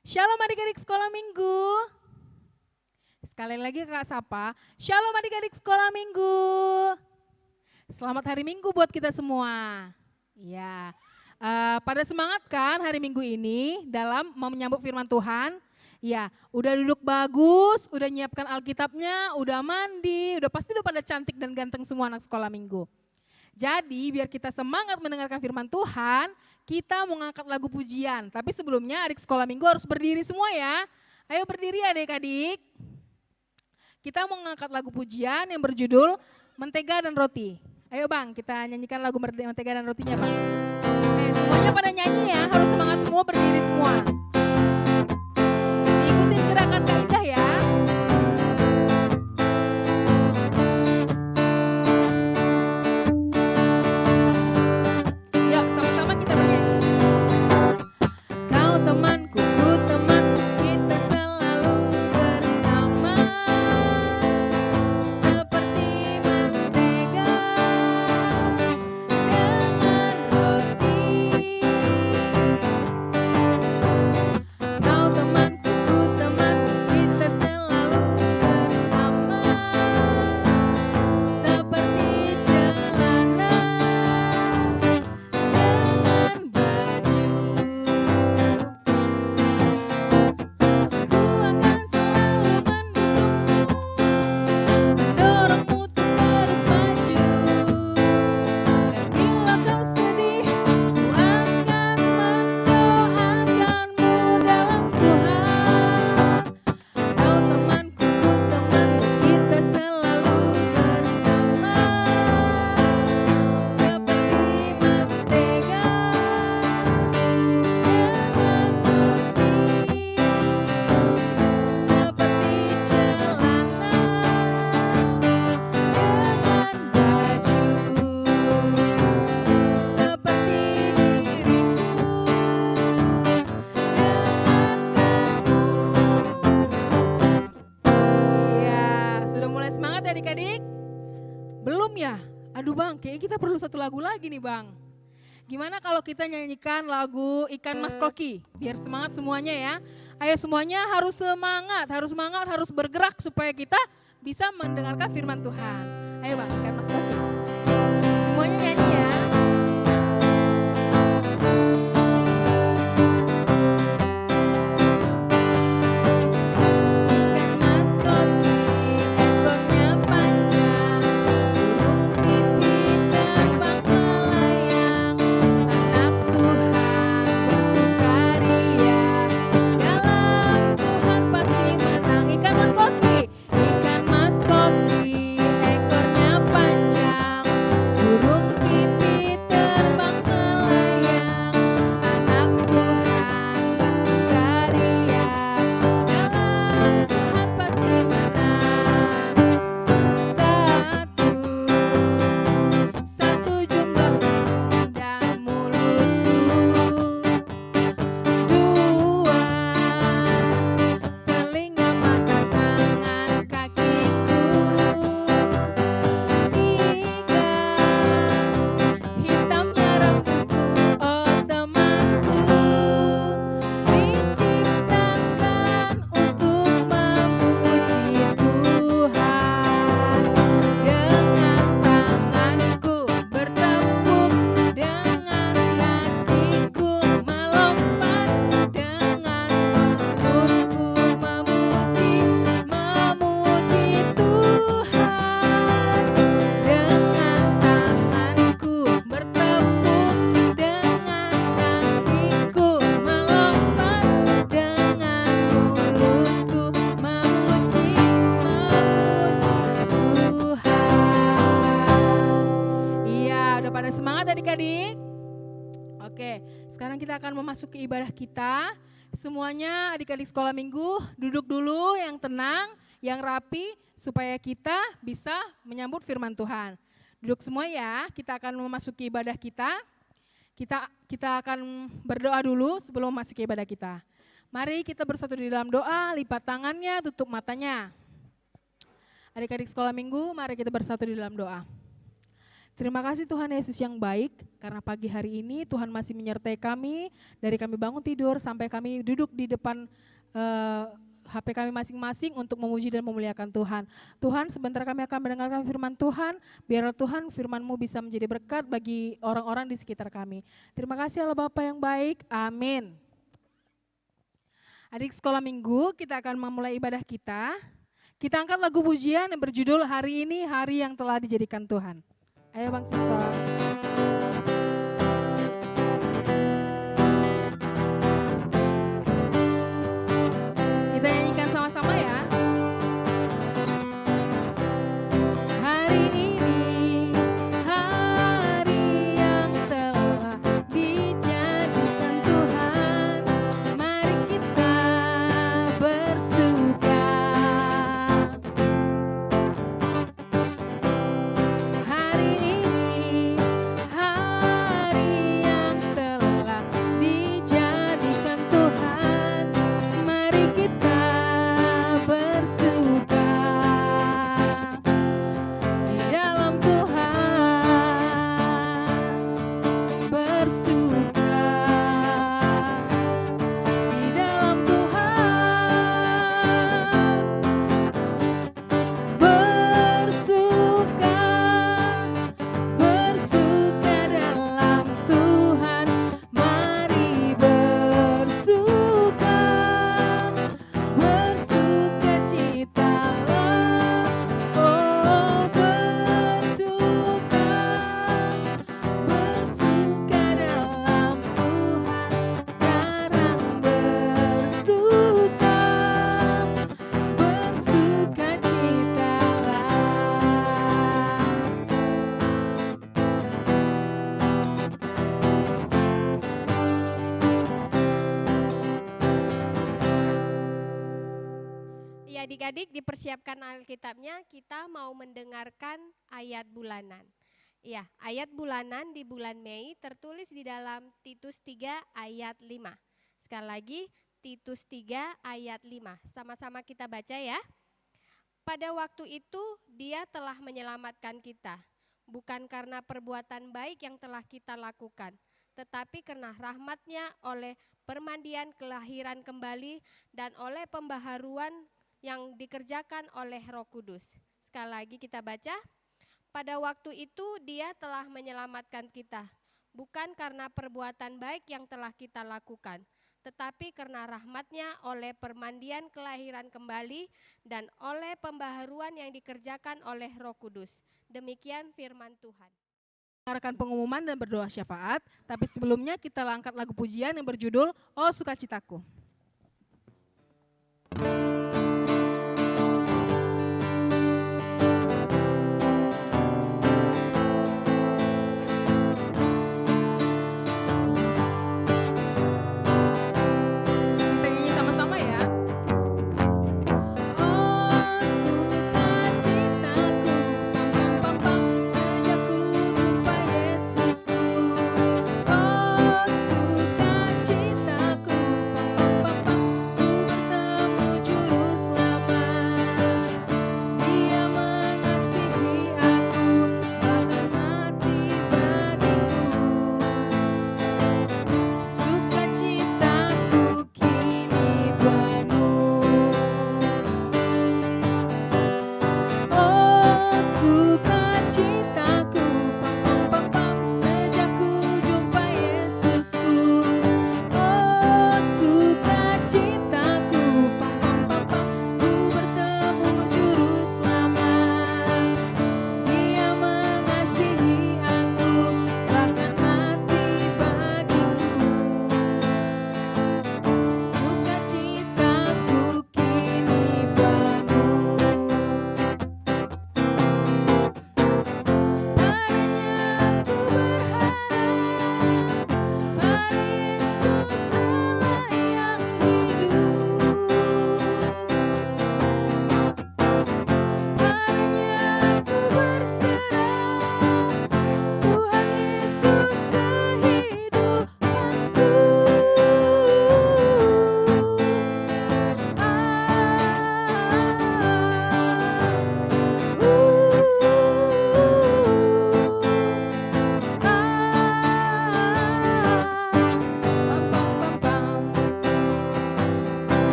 Shalom adik-adik sekolah minggu. Sekali lagi Kak Sapa, Shalom adik-adik sekolah minggu. Selamat hari minggu buat kita semua. Ya, pada semangat kan hari minggu ini dalam menyambut firman Tuhan? Ya, udah duduk bagus, udah nyiapkan Alkitabnya, udah mandi, pasti udah pada cantik dan ganteng semua anak sekolah minggu. Jadi biar kita semangat mendengarkan firman Tuhan, kita mau ngangkat lagu pujian. Tapi sebelumnya adik sekolah minggu harus berdiri semua ya. Ayo berdiri adik-adik. Kita mau ngangkat lagu pujian yang berjudul Mentega dan Roti. Ayo Bang, kita nyanyikan lagu Mentega dan Rotinya Bang. Semuanya pada nyanyi ya, harus semangat semua, berdiri semua. Diikutin gerakan Kak Indah ya. Yuk sama-sama kita bernyanyi. Kau temanku, ku temanku, kita selalu bersama. Seperti mentega dengan roti. Kau temanku, ku temanku, kita selalu bersama. Seperti celana dengan baju. Ku akan selalu mendukungmu, mendorongmu untuk terus maju. Dan bila kau sedih, ku akan mendoakanmu dalam Tuhan. Kau temanku, ku temanku, kita selalu bersama. Seperti mentega dengan roti. Seperti celana dengan baju. Seperti diriku dengan kamu. Ya, sudah mulai semangat ya adik-adik? Belum ya? Aduh Bang, kayaknya kita perlu satu lagu lagi nih Bang. Gimana kalau kita nyanyikan lagu Ikan Mas Koki? Biar semangat semuanya ya. Ayo semuanya harus semangat, harus bergerak supaya kita bisa mendengarkan firman Tuhan. Ayo Bang, Ikan Mas Koki. Semuanya nyanyi ya. Ikan mas koki, ekornya panjang, burung pipit terbang melayang. Anak Tuhan bersukaria, dalam Tuhan pasti menang. Ikan mas koki, ekornya panjang, burung pipit terbang melayang. Anak Tuhan bersukaria, dalam Tuhan pasti menang. Satu jumlah hidung dan mulutku. Dua telinga, mata, tangan, kakiku. Tiga hitamnya rambutku, oh temanku. Diciptakan untuk memuji Tuhan. Dengan tanganku bertepuk, dengan kakiku melompat, dengan mulutku memuji Tuhan. Dengan tanganku bertepuk, dengan kakiku melompat, dengan mulutku memuji Tuhan. Iya, udah pada semangat adik-adik? Oke, sekarang kita akan memasuki ibadah kita. Semuanya adik-adik sekolah minggu duduk dulu yang tenang, yang rapi supaya kita bisa menyambut firman Tuhan. Duduk semua ya, kita akan memasuki ibadah kita. Kita akan berdoa dulu sebelum memasuki ibadah kita. Mari kita bersatu di dalam doa, lipat tangannya, tutup matanya. Adik-adik sekolah minggu, mari kita bersatu di dalam doa. Terima kasih Tuhan Yesus yang baik, karena pagi hari ini Tuhan masih menyertai kami, dari kami bangun tidur sampai kami duduk di depan HP kami masing-masing untuk memuji dan memuliakan Tuhan. Tuhan, sebentar kami akan mendengarkan firman Tuhan, biarlah Tuhan firman-Mu bisa menjadi berkat bagi orang-orang di sekitar kami. Terima kasih Allah Bapa yang baik, amin. Adik sekolah minggu, kita akan memulai ibadah kita. Kita angkat lagu pujian yang berjudul Hari Ini Hari Yang Telah Dijadikan Tuhan. Ayo Bang Sikson. Kita nyanyikan sama-sama ya. Hari ini hari yang telah dijadikan Tuhan, mari kita bersuka. Hari ini hari yang telah dijadikan Tuhan, mari kita bersuka di dalam Tuhan, bersuka di dalam Tuhan, bersuka, bersuka dalam Tuhan, mari bersuka, bersuka citalah, oh bersuka, bersuka dalam Tuhan, sekarang bersuka, bersuka citalah. Ya, adik-adik dipersiapkan Alkitabnya, kita mau mendengarkan ayat bulanan. Ya, ayat bulanan di bulan Mei tertulis di dalam Titus 3 ayat 5. Sekali lagi, Titus 3 ayat 5. Sama-sama kita baca ya. Pada waktu itu Dia telah menyelamatkan kita, bukan karena perbuatan baik yang telah kita lakukan, tetapi karena rahmat-Nya oleh permandian kelahiran kembali dan oleh pembaharuan yang dikerjakan oleh Roh Kudus. Sekali lagi kita baca. Pada waktu itu Dia telah menyelamatkan kita, bukan karena perbuatan baik yang telah kita lakukan, tetapi karena rahmat-Nya oleh permandian kelahiran kembali dan oleh pembaharuan yang dikerjakan oleh Roh Kudus. Demikian firman Tuhan. Dengarkan pengumuman dan berdoa syafaat, tapi sebelumnya kita angkat lagu pujian yang berjudul Oh Sukacitaku. Kita nyanyi sama-sama ya. Oh sukacitaku, pam pam pam pam, sejak ku jumpa Yesusku. Oh sukacitaku, pam pam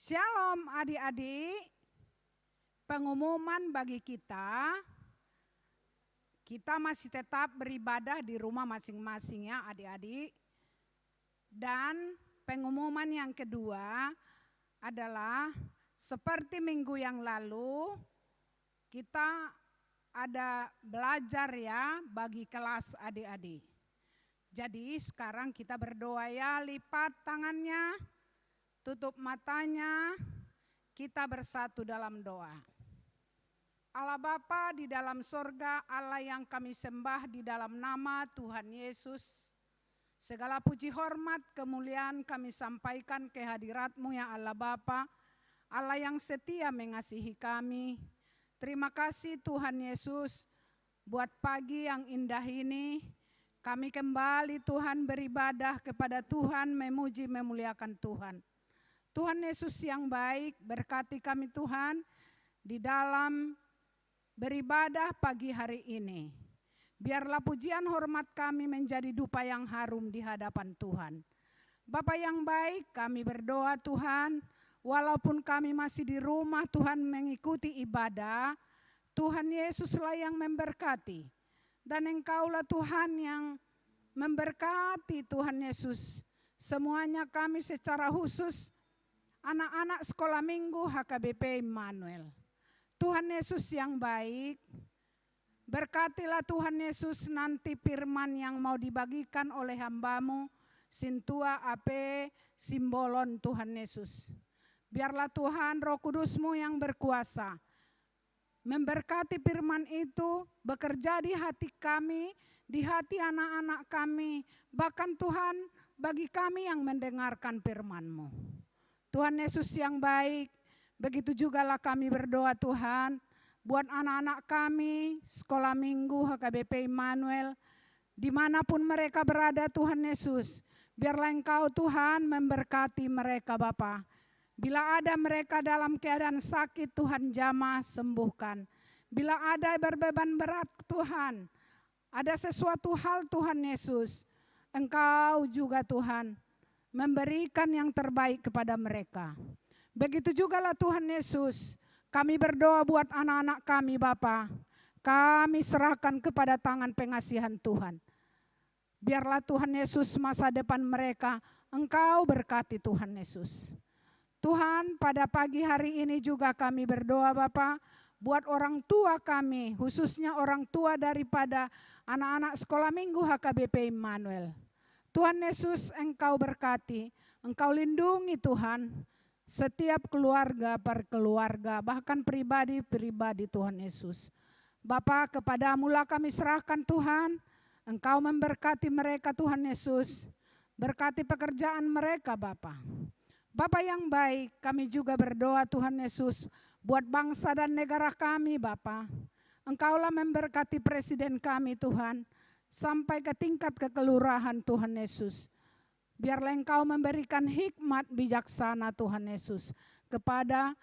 Shalom adik-adik, pengumuman bagi kita masih tetap beribadah di rumah masing-masing ya adik-adik. Dan pengumuman yang kedua adalah seperti minggu yang lalu kita ada belajar ya bagi kelas adik-adik. Jadi sekarang kita berdoa ya, lipat tangannya, tutup matanya, kita bersatu dalam doa. Allah Bapa di dalam sorga, Allah yang kami sembah di dalam nama Tuhan Yesus. Segala puji hormat kemuliaan kami sampaikan ke hadirat-Mu ya Allah Bapa, Allah yang setia mengasihi kami. Terima kasih Tuhan Yesus buat pagi yang indah ini. Kami kembali Tuhan beribadah kepada Tuhan, memuji memuliakan Tuhan. Tuhan Yesus yang baik, berkati kami Tuhan di dalam beribadah pagi hari ini. Biarlah pujian hormat kami menjadi dupa yang harum di hadapan Tuhan. Bapa yang baik, kami berdoa Tuhan, walaupun kami masih di rumah Tuhan mengikuti ibadah, Tuhan Yesuslah yang memberkati. Dan Engkaulah Tuhan yang memberkati Tuhan Yesus. Semuanya kami secara khusus anak-anak sekolah minggu HKBP Immanuel. Tuhan Yesus yang baik, berkatilah Tuhan Yesus nanti firman yang mau dibagikan oleh hamba-Mu, Sintua Ape Simbolon Tuhan Yesus. Biarlah Tuhan Roh Kudus-Mu yang berkuasa, memberkati firman itu, bekerja di hati kami, di hati anak-anak kami, bahkan Tuhan bagi kami yang mendengarkan firman-Mu. Tuhan Yesus yang baik, begitu jugalah kami berdoa Tuhan, buat anak-anak kami, sekolah minggu HKBP Immanuel, dimanapun mereka berada Tuhan Yesus, biarlah Engkau Tuhan memberkati mereka Bapa. Bila ada mereka dalam keadaan sakit Tuhan jamah sembuhkan. Bila ada berbeban berat Tuhan, ada sesuatu hal Tuhan Yesus, Engkau juga Tuhan memberikan yang terbaik kepada mereka. Begitu jugalah Tuhan Yesus, kami berdoa buat anak-anak kami Bapa, kami serahkan kepada tangan pengasihan Tuhan. Biarlah Tuhan Yesus masa depan mereka, Engkau berkati Tuhan Yesus. Tuhan pada pagi hari ini juga kami berdoa Bapa, buat orang tua kami, khususnya orang tua daripada anak-anak sekolah minggu HKBP Immanuel. Tuhan Yesus Engkau berkati, Engkau lindungi Tuhan, setiap keluarga per keluarga, bahkan pribadi-pribadi Tuhan Yesus. Bapa kepada-Mu lah kami serahkan Tuhan, Engkau memberkati mereka Tuhan Yesus, berkati pekerjaan mereka Bapa. Bapa yang baik, kami juga berdoa Tuhan Yesus, buat bangsa dan negara kami Bapa. Engkaulah memberkati presiden kami Tuhan, sampai ke tingkat kekelurahan Tuhan Yesus. Biarlah Engkau memberikan hikmat bijaksana Tuhan Yesus kepada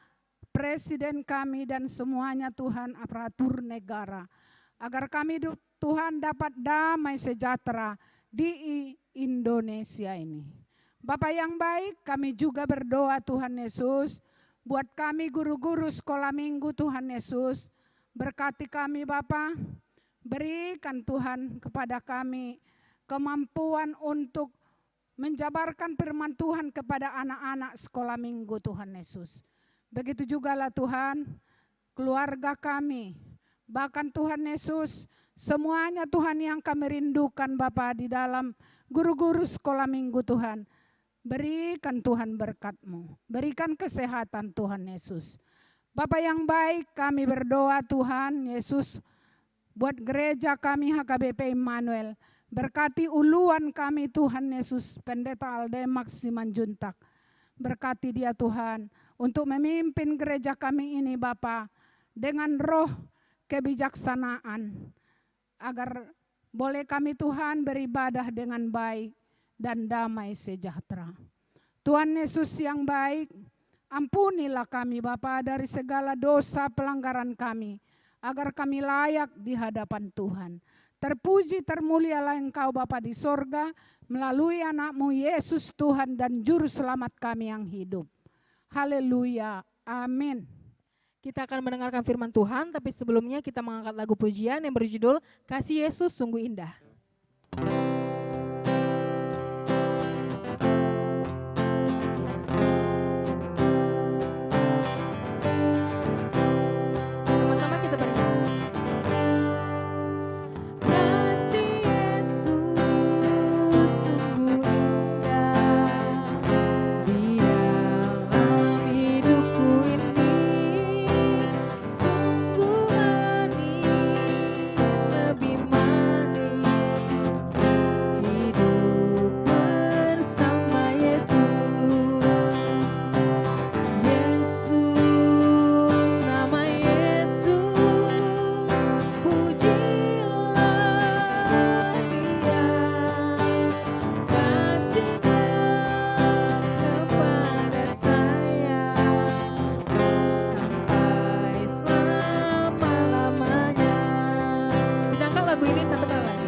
presiden kami dan semuanya Tuhan aparatur negara. Agar kami Tuhan dapat damai sejahtera di Indonesia ini. Bapa yang baik, kami juga berdoa Tuhan Yesus, buat kami guru-guru sekolah minggu Tuhan Yesus, berkati kami Bapa, berikan Tuhan kepada kami kemampuan untuk menjabarkan firman Tuhan kepada anak-anak sekolah minggu Tuhan Yesus. Begitu jugalah Tuhan, keluarga kami, bahkan Tuhan Yesus, semuanya Tuhan yang kami rindukan Bapa di dalam guru-guru sekolah minggu Tuhan. Berikan Tuhan berkat-Mu, berikan kesehatan Tuhan Yesus. Bapa yang baik, kami berdoa Tuhan Yesus, buat gereja kami HKBP Immanuel, berkati uluan kami Tuhan Yesus, Pendeta Aldemak Simanjuntak. Berkati dia Tuhan, untuk memimpin gereja kami ini Bapa, dengan roh kebijaksanaan, agar boleh kami Tuhan beribadah dengan baik dan damai sejahtera. Tuhan Yesus yang baik, ampunilah kami Bapa dari segala dosa pelanggaran kami, agar kami layak di hadapan Tuhan. Terpuji termulialah Engkau Bapa di sorga, melalui anak-Mu Yesus Tuhan dan Juru Selamat kami yang hidup. Haleluya. Amin. Kita akan mendengarkan firman Tuhan, tapi sebelumnya kita mengangkat lagu pujian yang berjudul Kasih Yesus Sungguh Indah. Sama-sama kita bernyanyi. Kasih Yesus sungguh indah di dalam hidupku ini, sungguh manis, lebih manis hidup bersama Yesus. Yesus, nama Yesus, pujilah Dia, kasih-Nya kepada saya sampai selama-lamanya. Kita angkat lagu ini satu kali lagi.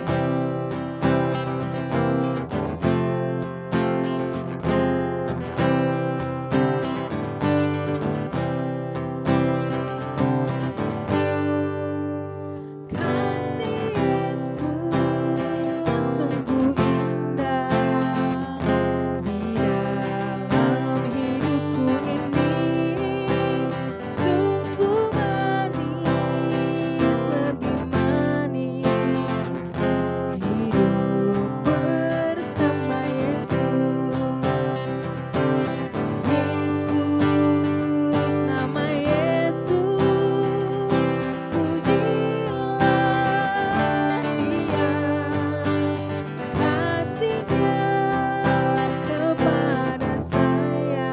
Kasih Yesus sungguh indah di dalam hidupku ini, sungguh manis, lebih manis hidup bersama Yesus. Yesus, nama Yesus, pujilah Dia, kasih-Nya kepada saya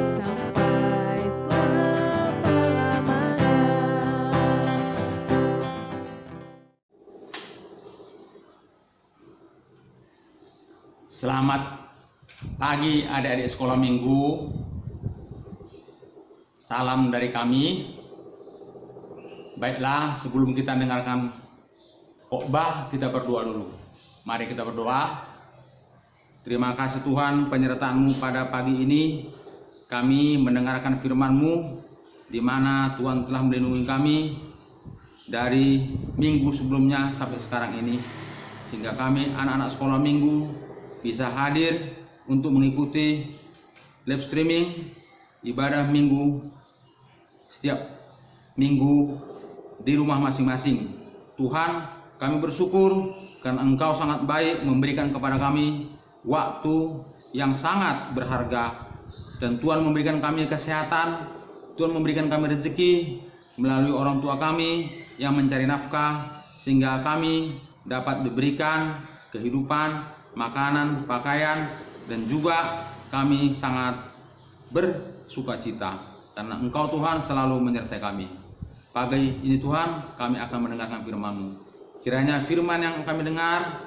sampai selama-lamanya. Selamat pagi adik-adik sekolah minggu. Salam dari kami. Baiklah, sebelum kita dengarkan khotbah, kita berdoa dulu. Mari kita berdoa. Terima kasih Tuhan penyertaan-Mu pada pagi ini. Kami mendengarkan firman-Mu, di mana Tuhan telah melindungi kami dari minggu sebelumnya sampai sekarang ini, sehingga kami anak-anak sekolah minggu bisa hadir untuk mengikuti live streaming ibadah minggu setiap minggu di rumah masing-masing. Tuhan, kami bersyukur karena Engkau sangat baik memberikan kepada kami waktu yang sangat berharga, dan Tuhan memberikan kami kesehatan, Tuhan memberikan kami rezeki melalui orang tua kami yang mencari nafkah, sehingga kami dapat diberikan kehidupan, makanan, pakaian, dan juga kami sangat bersukacita karena Engkau Tuhan selalu menyertai kami. Pagi ini Tuhan, kami akan mendengarkan firman-Mu. Kiranya firman yang kami dengar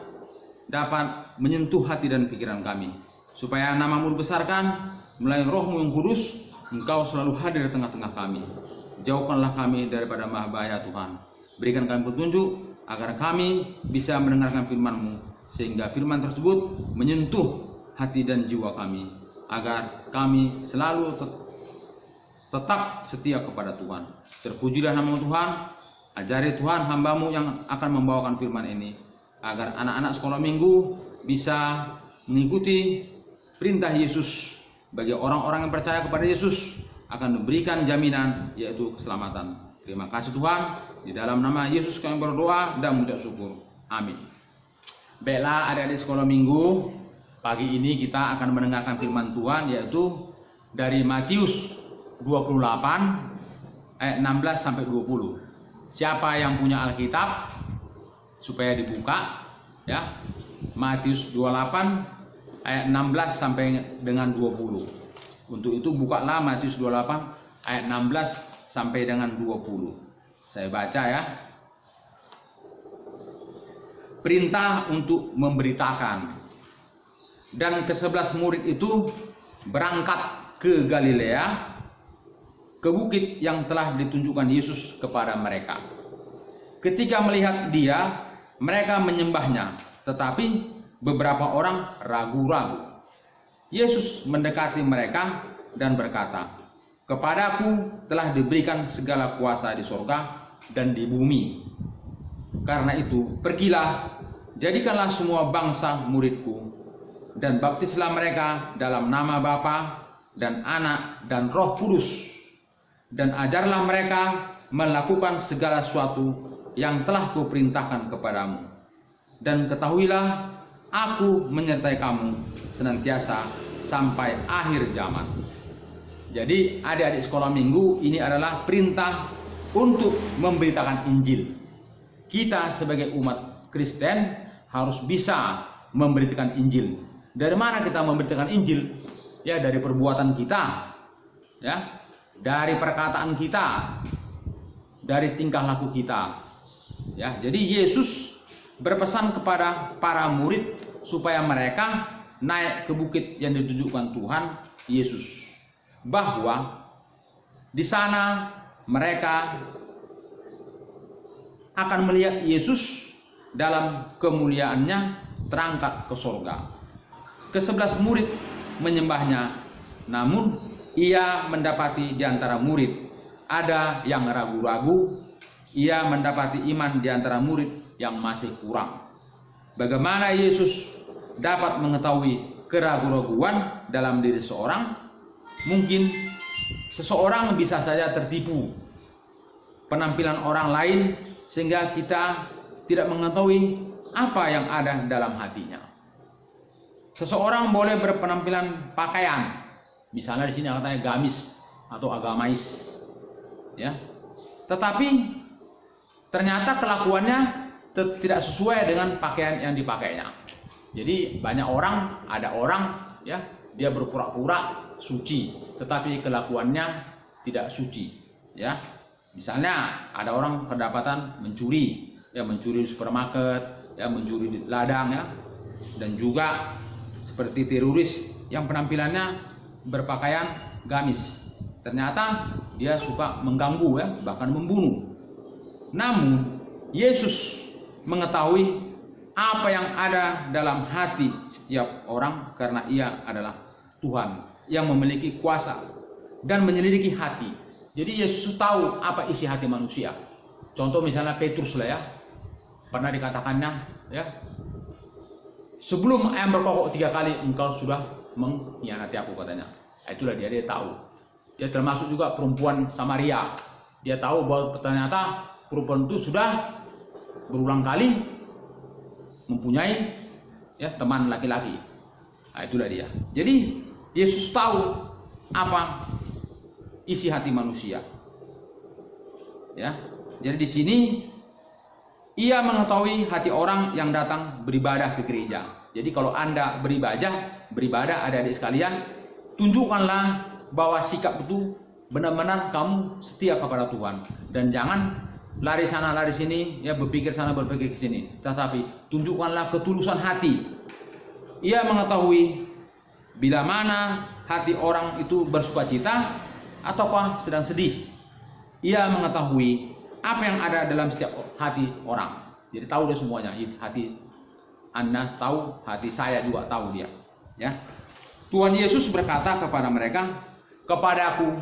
dapat menyentuh hati dan pikiran kami, supaya nama-Mu dibesarkan melalui Roh-Mu yang kudus. Engkau selalu hadir di tengah-tengah kami. Jauhkanlah kami daripada bahaya Tuhan. Berikan kami petunjuk agar kami bisa mendengarkan firman-Mu, sehingga firman tersebut menyentuh hati dan jiwa kami, agar kami selalu tetap setia kepada Tuhan. Terpujilah nama Tuhan. Ajari Tuhan hamba-Mu yang akan membawakan firman ini, agar anak-anak sekolah minggu bisa mengikuti perintah Yesus. Bagi orang-orang yang percaya kepada Yesus akan diberikan jaminan, yaitu keselamatan. Terima kasih Tuhan. Di dalam nama Yesus kami berdoa dan mengucap syukur. Amin. Baiklah adik-adik sekolah minggu, pagi ini kita akan mendengarkan firman Tuhan, yaitu dari Matius 28 ayat 16 sampai 20. Siapa yang punya Alkitab supaya dibuka ya. Matius 28 ayat 16 sampai dengan 20. Untuk itu bukalah Matius 28 ayat 16 sampai dengan 20. Saya baca ya. Perintah untuk memberitakan. Dan ke-11 murid itu berangkat ke Galilea, ke bukit yang telah ditunjukkan Yesus kepada mereka. Ketika melihat Dia, mereka menyembahnya, tetapi beberapa orang ragu-ragu. Yesus mendekati mereka dan berkata, "Kepadaku telah diberikan segala kuasa di sorga dan di bumi. Karena itu, pergilah, jadikanlah semua bangsa muridku, dan baptislah mereka dalam nama Bapa dan Anak dan Roh Kudus, dan ajarlah mereka melakukan segala sesuatu yang telah kuperintahkan kepadamu. Dan ketahuilah, aku menyertai kamu senantiasa sampai akhir zaman." Jadi adik-adik sekolah minggu, ini adalah perintah untuk memberitakan Injil. Kita sebagai umat Kristen harus bisa memberitakan Injil. Dari mana kita memberitakan Injil? Ya, dari perbuatan kita, ya, dari perkataan kita, dari tingkah laku kita. Ya, jadi Yesus berpesan kepada para murid supaya mereka naik ke bukit yang ditunjukkan Tuhan Yesus, bahwa di sana mereka akan melihat Yesus dalam kemuliaannya terangkat ke sorga. Ke-11 murid menyembahnya, namun ia mendapati di antara murid ada yang ragu-ragu. Ia mendapati iman di antara murid yang masih kurang. Bagaimana Yesus dapat mengetahui keraguan-raguan dalam diri seorang? Mungkin seseorang bisa saja tertipu penampilan orang lain sehingga kita tidak mengetahui apa yang ada dalam hatinya. Seseorang boleh berpenampilan pakaian, misalnya di sini katanya gamis atau agamais, ya. Tetapi ternyata kelakuannya tidak sesuai dengan pakaian yang dipakainya. Jadi banyak orang, ada orang, ya, dia berpura-pura suci, tetapi kelakuannya tidak suci, ya. Misalnya ada orang kedapatan mencuri, ya, mencuri di supermarket, ya, mencuri di ladang, ya, dan juga seperti teroris yang penampilannya berpakaian gamis. Ternyata dia suka mengganggu, ya, bahkan membunuh. Namun Yesus mengetahui apa yang ada dalam hati setiap orang, karena ia adalah Tuhan yang memiliki kuasa dan menyelidiki hati. Jadi Yesus tahu apa isi hati manusia. Contoh misalnya Petrus lah, ya, pernah dikatakannya, ya, sebelum ayam berkokok 3 kali engkau sudah mengkhianati aku, katanya. Itulah dia tahu. Dia termasuk juga perempuan Samaria. Dia tahu bahwa ternyata perempuan itu sudah berulang kali mempunyai, ya, teman laki-laki. Nah, itulah dia. Jadi Yesus tahu apa isi hati manusia. Ya. Jadi di sini ia mengetahui hati orang yang datang beribadah ke gereja. Jadi kalau Anda beribadah adik-adik sekalian, tunjukkanlah bahwa sikap itu benar-benar kamu setia kepada Tuhan, dan jangan lari sana lari sini, ya, berpikir sana berpikir ke sini, tetapi tunjukkanlah ketulusan hati. Ia mengetahui bila mana hati orang itu bersukacita ataukah sedang sedih. Ia mengetahui apa yang ada dalam setiap hati orang. Jadi tahu dia semuanya. Hati Anda tahu, hati saya juga tahu dia. Ya. Tuhan Yesus berkata kepada mereka, "Kepadaku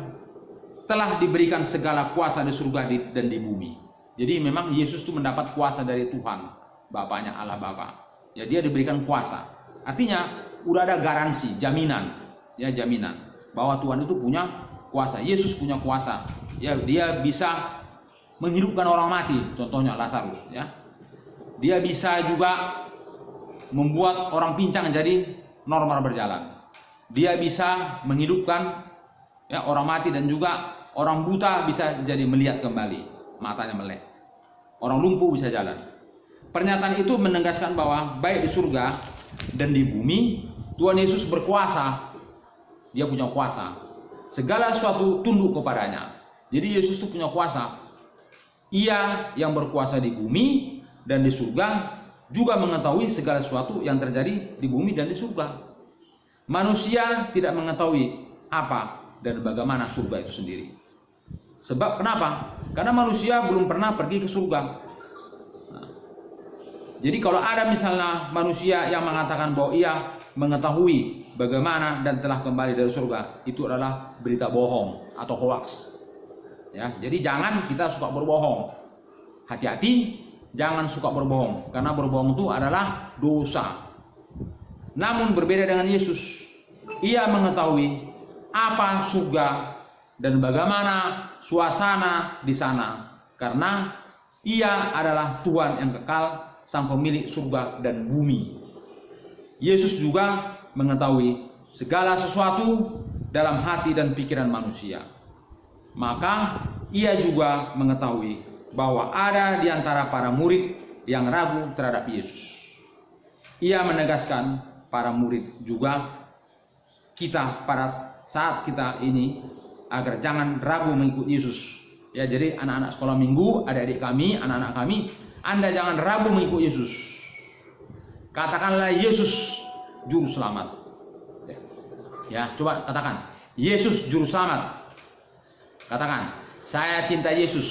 telah diberikan segala kuasa di surga dan di bumi." Jadi memang Yesus itu mendapat kuasa dari Tuhan, Bapaknya, Allah Bapa. Ya, dia diberikan kuasa. Artinya udah ada garansi, jaminan, ya, jaminan bahwa Tuhan itu punya kuasa. Yesus punya kuasa. Ya, dia bisa menghidupkan orang mati, contohnya Lazarus, ya. Dia bisa juga membuat orang pincang jadi normal berjalan. Dia bisa menghidupkan, ya, orang mati, dan juga orang buta bisa jadi melihat kembali, matanya melek. Orang lumpuh bisa jalan. Pernyataan itu menegaskan bahwa baik di surga dan di bumi Tuhan Yesus berkuasa. Dia punya kuasa. Segala sesuatu tunduk kepadanya. Jadi Yesus itu punya kuasa. Ia yang berkuasa di bumi dan di surga juga mengetahui segala sesuatu yang terjadi di bumi dan di surga. Manusia tidak mengetahui apa dan bagaimana surga itu sendiri. Sebab kenapa? Karena manusia belum pernah pergi ke surga. Nah, Jadi kalau ada misalnya manusia yang mengatakan bahwa ia mengetahui bagaimana dan telah kembali dari surga, itu adalah berita bohong atau hoax. Ya, jadi jangan kita suka berbohong. Hati-hati, jangan suka berbohong, karena berbohong itu adalah dosa. Namun berbeda dengan Yesus, ia mengetahui apa surga dan bagaimana suasana di sana, karena ia adalah Tuhan yang kekal, sang pemilik surga dan bumi. Yesus juga mengetahui segala sesuatu dalam hati dan pikiran manusia. Maka ia juga mengetahui bahwa ada di antara para murid yang ragu terhadap Yesus. Ia menegaskan para murid juga kita pada saat kita ini agar jangan ragu mengikuti Yesus. Ya, jadi anak-anak sekolah minggu, adik-adik kami, anak-anak kami, Anda jangan ragu mengikuti Yesus. Katakanlah Yesus juru selamat. Ya, coba katakan Yesus juru selamat. Katakan, saya cinta Yesus.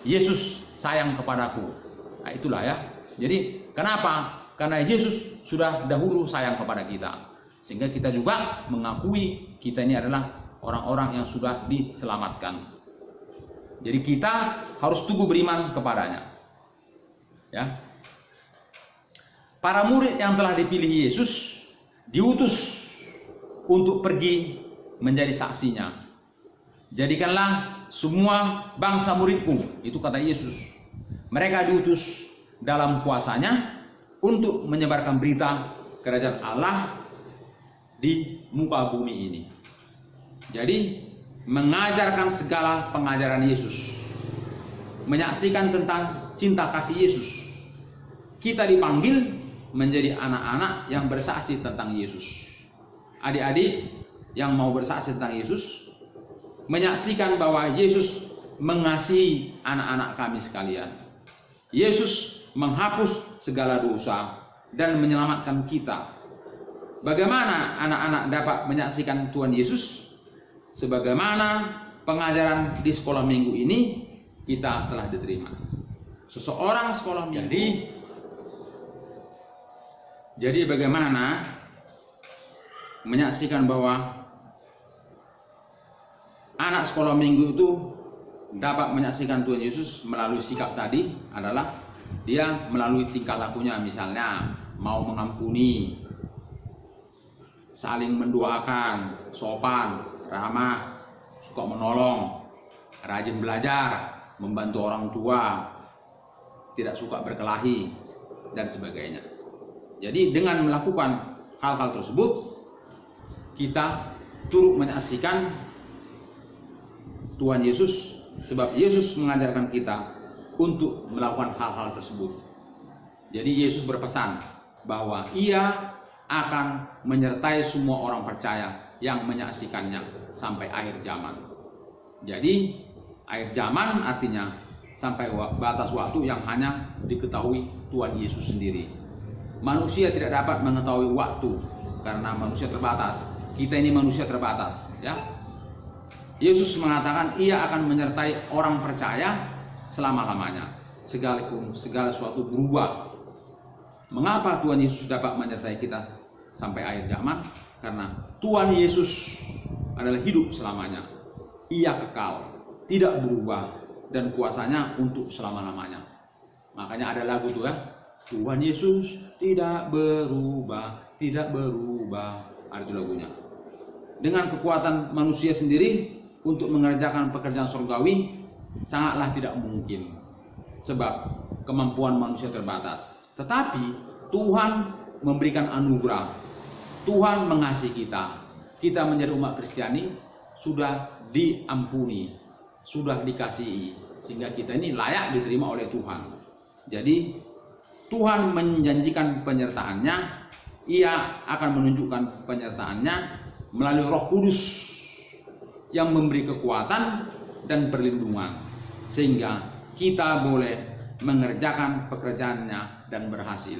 Yesus sayang kepadaku. Nah, itulah ya. Jadi kenapa? Karena Yesus sudah dahulu sayang kepada kita, sehingga kita juga mengakui kita ini adalah orang-orang yang sudah diselamatkan. Jadi kita harus teguh beriman kepadanya. Ya. Para murid yang telah dipilih Yesus diutus untuk pergi menjadi saksinya. Jadikanlah semua bangsa muridku, itu kata Yesus. Mereka diutus dalam kuasanya untuk menyebarkan berita kerajaan Allah di muka bumi ini. Jadi mengajarkan segala pengajaran Yesus, menyaksikan tentang cinta kasih Yesus. Kita dipanggil menjadi anak-anak yang bersaksi tentang Yesus. Adik-adik yang mau bersaksi tentang Yesus, menyaksikan bahwa Yesus mengasihi anak-anak kami sekalian. Yesus menghapus segala dosa dan menyelamatkan kita. Bagaimana anak-anak dapat menyaksikan Tuhan Yesus? Sebagaimana pengajaran di sekolah minggu ini kita telah diterima. Seseorang sekolah minggu. Jadi bagaimana menyaksikan bahwa anak sekolah minggu itu dapat menyaksikan Tuhan Yesus melalui sikap tadi adalah dia melalui tingkah lakunya, misalnya mau mengampuni, saling mendoakan, sopan, ramah, suka menolong, rajin belajar, membantu orang tua, tidak suka berkelahi, dan sebagainya. Jadi dengan melakukan hal-hal tersebut, kita turut menyaksikan Tuhan Yesus, sebab Yesus mengajarkan kita untuk melakukan hal-hal tersebut. Jadi Yesus berpesan bahwa ia akan menyertai semua orang percaya yang menyaksikannya sampai akhir zaman. Jadi akhir zaman artinya sampai batas waktu yang hanya diketahui Tuhan Yesus sendiri. Manusia tidak dapat mengetahui waktu karena manusia terbatas. Kita ini manusia terbatas, ya. Yesus mengatakan ia akan menyertai orang percaya selama-lamanya, sekalipun segala sesuatu berubah. Mengapa Tuhan Yesus dapat menyertai kita sampai akhir zaman? Karena Tuhan Yesus adalah hidup selamanya. Ia kekal, tidak berubah, dan kuasanya untuk selama-lamanya. Makanya ada lagu tuh ya, Tuhan Yesus tidak berubah, tidak berubah. Ada itu lagunya. Dengan kekuatan manusia sendiri untuk mengerjakan pekerjaan surgawi sangatlah tidak mungkin, sebab kemampuan manusia terbatas. Tetapi Tuhan memberikan anugerah, Tuhan mengasihi kita. Kita menjadi umat Kristiani sudah diampuni, sudah dikasihi, sehingga kita ini layak diterima oleh Tuhan. Jadi Tuhan menjanjikan penyertaannya, ia akan menunjukkan penyertaannya melalui Roh Kudus yang memberi kekuatan dan perlindungan, sehingga kita boleh mengerjakan pekerjaannya dan berhasil.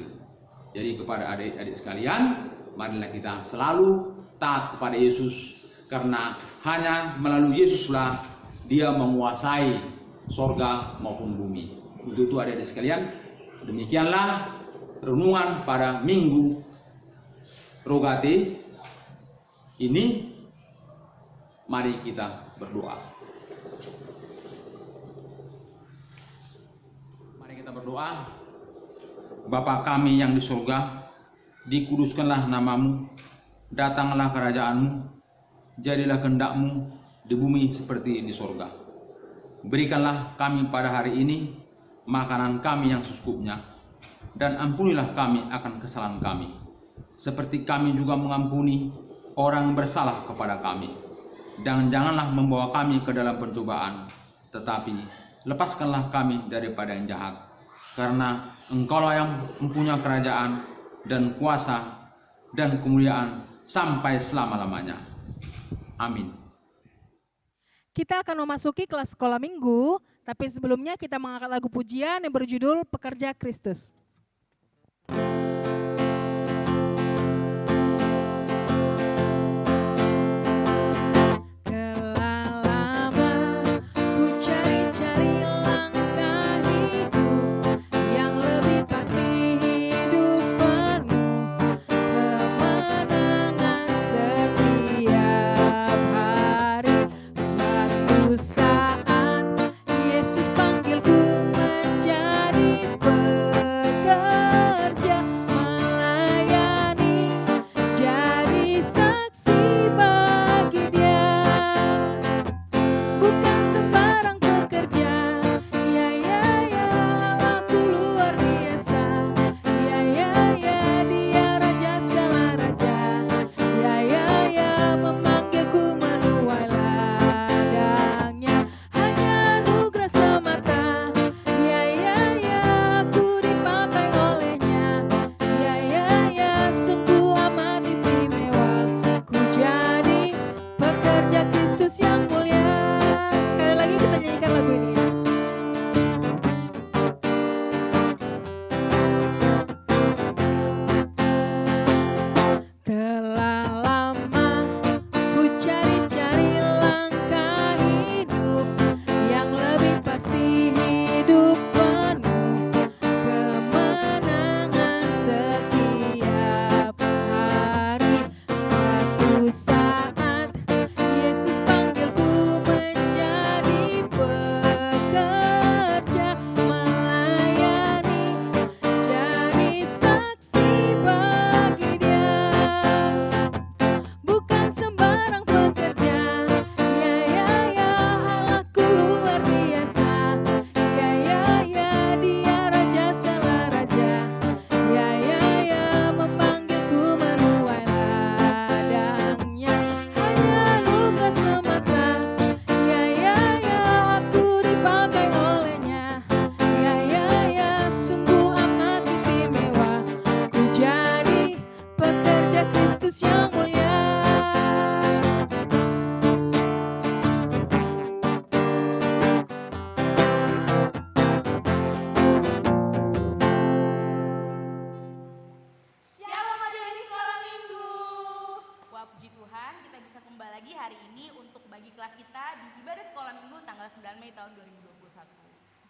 Jadi kepada adik-adik sekalian, marilah kita selalu taat kepada Yesus, karena hanya melalui Yesuslah dia menguasai sorga maupun bumi. Untuk itu adik-adik sekalian, demikianlah renungan pada Minggu Rogate ini, mari kita berdoa. Mari kita berdoa. Bapa kami yang di surga, dikuduskanlah namamu, datanglah kerajaanmu, jadilah kehendak-mu di bumi seperti di surga. Berikanlah kami pada hari ini makanan kami yang secukupnya, dan ampunilah kami akan kesalahan kami, seperti kami juga mengampuni orang yang bersalah kepada kami. Dan janganlah membawa kami ke dalam pencobaan, tetapi lepaskanlah kami daripada yang jahat. Karena Engkaulah yang mempunyai kerajaan dan kuasa dan kemuliaan sampai selama-lamanya. Amin. Kita akan memasuki kelas sekolah minggu, tapi sebelumnya kita mengangkat lagu pujian yang berjudul Pekerja Kristus.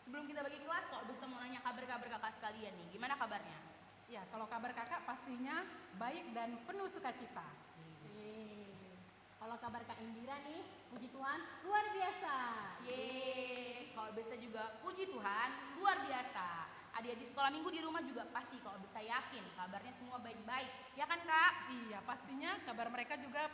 Sebelum kita bagi kelas, kok bisa mau nanya kabar-kabar kakak sekalian nih, gimana kabarnya? Ya, kalau kabar kakak pastinya baik dan penuh sukacita. Kalau kabar Kak Indira nih, puji Tuhan, luar biasa. Yeay, kalau bisa juga puji Tuhan, luar biasa. Adik-adik sekolah minggu di rumah juga pasti kalau bisa yakin kabarnya semua baik-baik, ya kan Kak? Iya, pastinya kabar mereka juga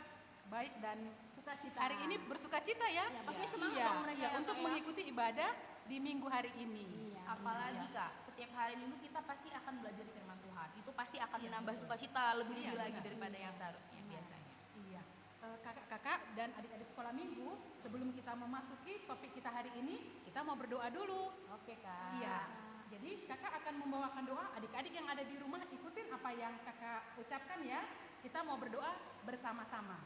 baik dan Sukacita. hari ini bersukacita ya. Ya, pastinya semangat Iya, dong mereka iya, ya, untuk Kak, ya. mengikuti ibadah di minggu hari ini. Iya. Apalagi Kak, setiap hari minggu kita pasti akan belajar firman Tuhan. Itu pasti akan Iya, menambah betul. sukacita lebih-lebih Iya, lagi benar. daripada yang seharusnya biasanya. Iya. Kakak-kakak dan adik-adik sekolah minggu, sebelum kita memasuki topik kita hari ini, kita mau berdoa dulu. Oke Kak. Iya. Jadi kakak akan membawakan doa, adik-adik yang ada di rumah ikutin apa yang kakak ucapkan ya. Kita mau berdoa bersama-sama.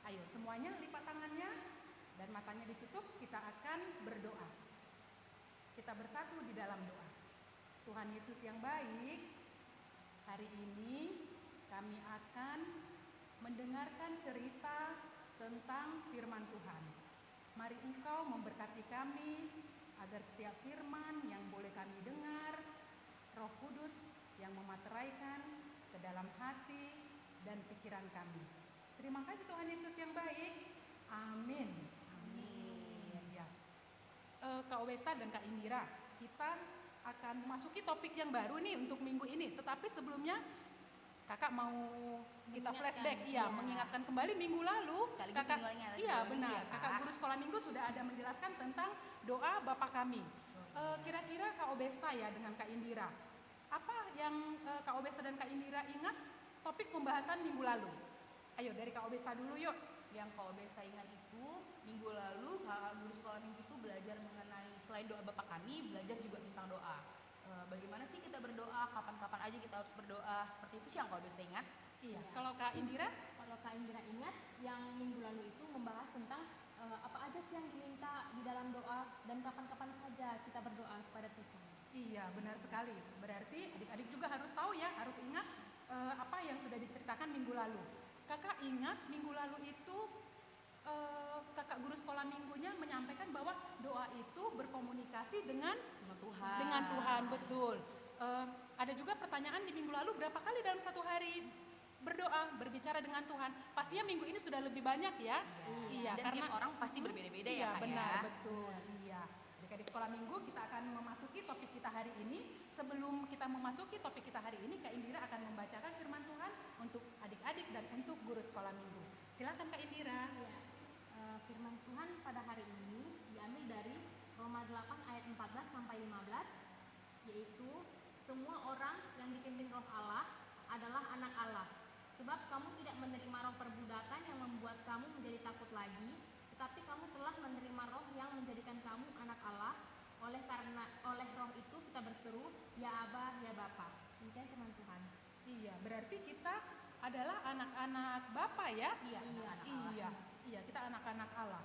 Ayo semuanya lipat tangannya dan matanya ditutup, kita akan berdoa. Kita bersatu di dalam doa. Tuhan Yesus yang baik, hari ini kami akan mendengarkan cerita tentang firman Tuhan. Mari Engkau memberkati kami agar setiap firman yang boleh kami dengar, Roh Kudus yang memateraikan ke dalam hati dan pikiran kami. Terima kasih Tuhan Yesus yang baik. Amin. Amin. Ya. Kak Obesta dan Kak Indira, kita akan memasuki topik yang baru nih untuk minggu ini. Tetapi sebelumnya Kakak mau kita flashback, mengingatkan kembali minggu lalu. Sekaligus Kakak, mengulangi iya minggu benar. ya, Kak. Kakak guru sekolah minggu sudah ada menjelaskan tentang doa Bapa kami. Kira-kira Kak Obesta ya dengan Kak Indira, apa yang Kak Obesta dan Kak Indira ingat topik pembahasan minggu lalu? Ayo dari Kak Obesta dulu yuk. Yang Kak Obesta ingat itu minggu lalu kakak guru sekolah minggu itu belajar mengenai selain doa Bapa kami, belajar juga tentang doa. Bagaimana sih kita berdoa, kapan-kapan aja kita harus berdoa, seperti itu sih yang Kak Obesta ingat. Iya. Kalau Kak Indira? Kalau Kak Indira ingat, yang minggu lalu itu membahas tentang apa aja sih yang diminta di dalam doa dan kapan-kapan saja kita berdoa kepada Tuhan. Iya, benar sekali. Berarti adik-adik juga harus tahu ya, harus ingat apa yang sudah diceritakan minggu lalu. Kakak ingat minggu lalu itu kakak guru sekolah minggunya menyampaikan bahwa doa itu berkomunikasi dengan Tuhan. Dengan Tuhan, betul. Ada juga pertanyaan di minggu lalu, berapa kali dalam satu hari berdoa, berbicara dengan Tuhan? Pastinya minggu ini sudah lebih banyak ya. Iya, Dan karena tiap orang pasti berbeda-beda iya, ya Kak benar, ya. betul. Iya. Adik-adik sekolah minggu, kita akan memasuki topik kita hari ini. Sebelum kita memasuki topik kita hari ini, Kak Indira akan membacakan firman Tuhan untuk adik-adik dan untuk guru sekolah minggu. Silakan Kak Indira. Ya, firman Tuhan pada hari ini diambil dari Roma 8 ayat 14 sampai 15, yaitu semua orang yang dipimpin Roh Allah adalah anak Allah. Sebab kamu tidak menerima roh perbudakan yang membuat kamu menjadi takut lagi, tetapi kamu telah menerima roh yang menjadikan kamu anak Allah. Oleh roh itu kita berseru, ya Aba, ya Bapa. Demikian firman Tuhan. Iya, berarti kita adalah anak-anak Bapa ya? Iya, anak Allah. Iya, iya, kita anak-anak Allah.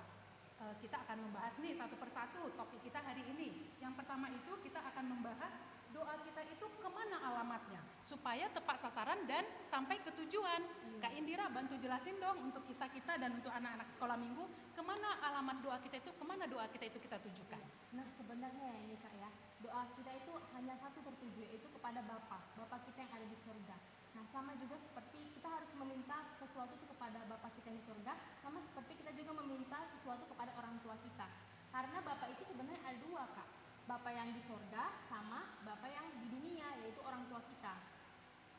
Kita akan membahas nih satu persatu topik kita hari ini. Yang pertama itu kita akan membahas doa kita itu kemana alamatnya supaya tepat sasaran dan sampai ke tujuan. Kak Indira bantu jelasin dong untuk kita dan untuk anak-anak sekolah minggu, kemana alamat doa kita itu, kemana doa kita itu kita tujukan. Nah sebenarnya ini Kak ya, doa kita itu hanya satu tertuju, yaitu kepada Bapa kita yang ada di surga. Nah sama juga seperti kita harus meminta sesuatu itu kepada Bapa kita yang di surga, sama seperti kita juga meminta sesuatu kepada orang tua kita. Karena Bapa itu sebenarnya ada dua Kak, Bapa yang di surga sama Bapa yang di dunia, yaitu orang tua kita.